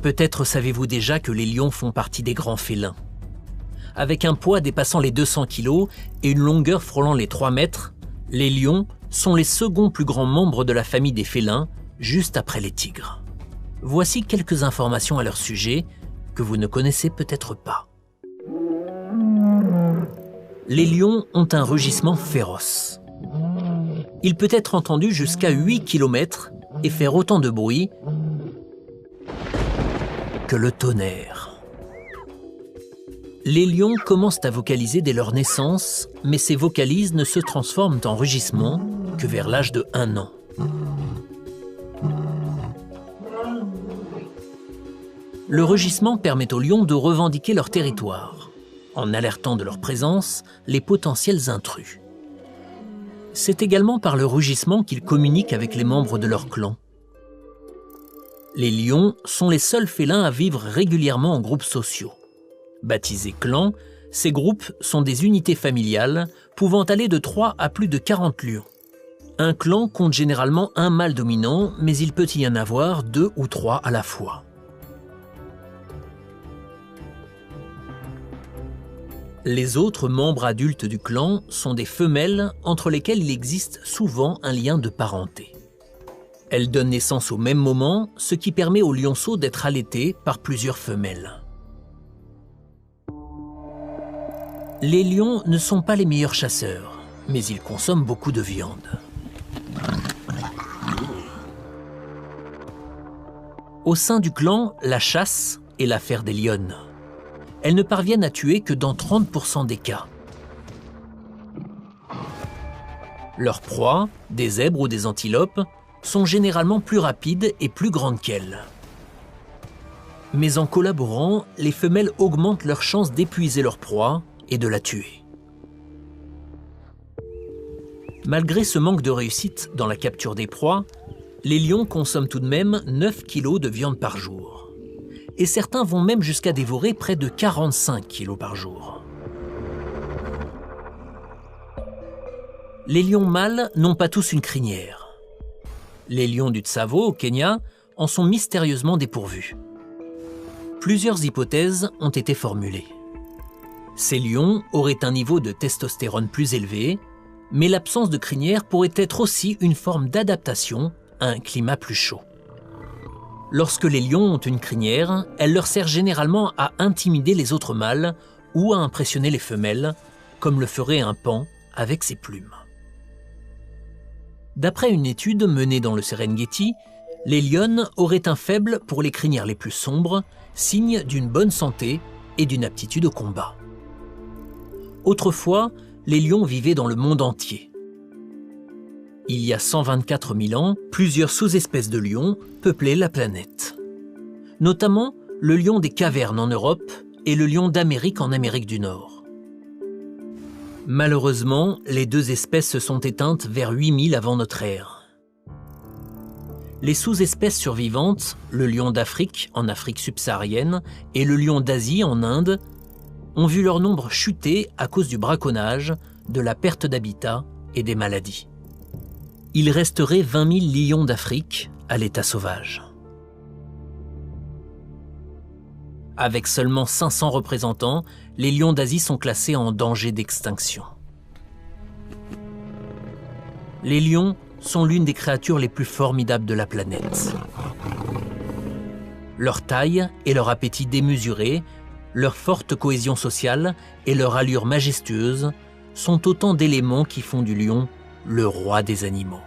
Peut-être savez-vous déjà que les lions font partie des grands félins. Avec un poids dépassant les 200 kg et une longueur frôlant les 3 mètres, les lions sont les seconds plus grands membres de la famille des félins, juste après les tigres. Voici quelques informations à leur sujet que vous ne connaissez peut-être pas. Les lions ont un rugissement féroce. Il peut être entendu jusqu'à 8 km et faire autant de bruit que le tonnerre. Les lions commencent à vocaliser dès leur naissance, mais ces vocalises ne se transforment en rugissements que vers l'âge de 1 an. Le rugissement permet aux lions de revendiquer leur territoire, en alertant de leur présence les potentiels intrus. C'est également par le rugissement qu'ils communiquent avec les membres de leur clan. Les lions sont les seuls félins à vivre régulièrement en groupes sociaux. Baptisés clans, ces groupes sont des unités familiales pouvant aller de 3 à plus de 40 lions. Un clan compte généralement un mâle dominant, mais il peut y en avoir 2 ou 3 à la fois. Les autres membres adultes du clan sont des femelles entre lesquelles il existe souvent un lien de parenté. Elles donnent naissance au même moment, ce qui permet au lionceau d'être allaité par plusieurs femelles. Les lions ne sont pas les meilleurs chasseurs, mais ils consomment beaucoup de viande. Au sein du clan, la chasse est l'affaire des lionnes. Elles ne parviennent à tuer que dans 30% des cas. Leurs proies, des zèbres ou des antilopes, sont généralement plus rapides et plus grandes qu'elles. Mais en collaborant, les femelles augmentent leurs chances d'épuiser leur proie et de la tuer. Malgré ce manque de réussite dans la capture des proies, les lions consomment tout de même 9 kg de viande par jour. Et certains vont même jusqu'à dévorer près de 45 kg par jour. Les lions mâles n'ont pas tous une crinière. Les lions du Tsavo, au Kenya, en sont mystérieusement dépourvus. Plusieurs hypothèses ont été formulées. Ces lions auraient un niveau de testostérone plus élevé, mais l'absence de crinière pourrait être aussi une forme d'adaptation à un climat plus chaud. Lorsque les lions ont une crinière, elle leur sert généralement à intimider les autres mâles ou à impressionner les femelles, comme le ferait un paon avec ses plumes. D'après une étude menée dans le Serengeti, les lionnes auraient un faible pour les crinières les plus sombres, signe d'une bonne santé et d'une aptitude au combat. Autrefois, les lions vivaient dans le monde entier. Il y a 124 000 ans, plusieurs sous-espèces de lions peuplaient la planète. Notamment le lion des cavernes en Europe et le lion d'Amérique en Amérique du Nord. Malheureusement, les 2 espèces se sont éteintes vers 8000 avant notre ère. Les sous-espèces survivantes, le lion d'Afrique en Afrique subsaharienne et le lion d'Asie en Inde, ont vu leur nombre chuter à cause du braconnage, de la perte d'habitat et des maladies. Il resterait 20 000 lions d'Afrique à l'état sauvage. Avec seulement 500 représentants, les lions d'Asie sont classés en danger d'extinction. Les lions sont l'une des créatures les plus formidables de la planète. Leur taille et leur appétit démesuré, leur forte cohésion sociale et leur allure majestueuse sont autant d'éléments qui font du lion le roi des animaux.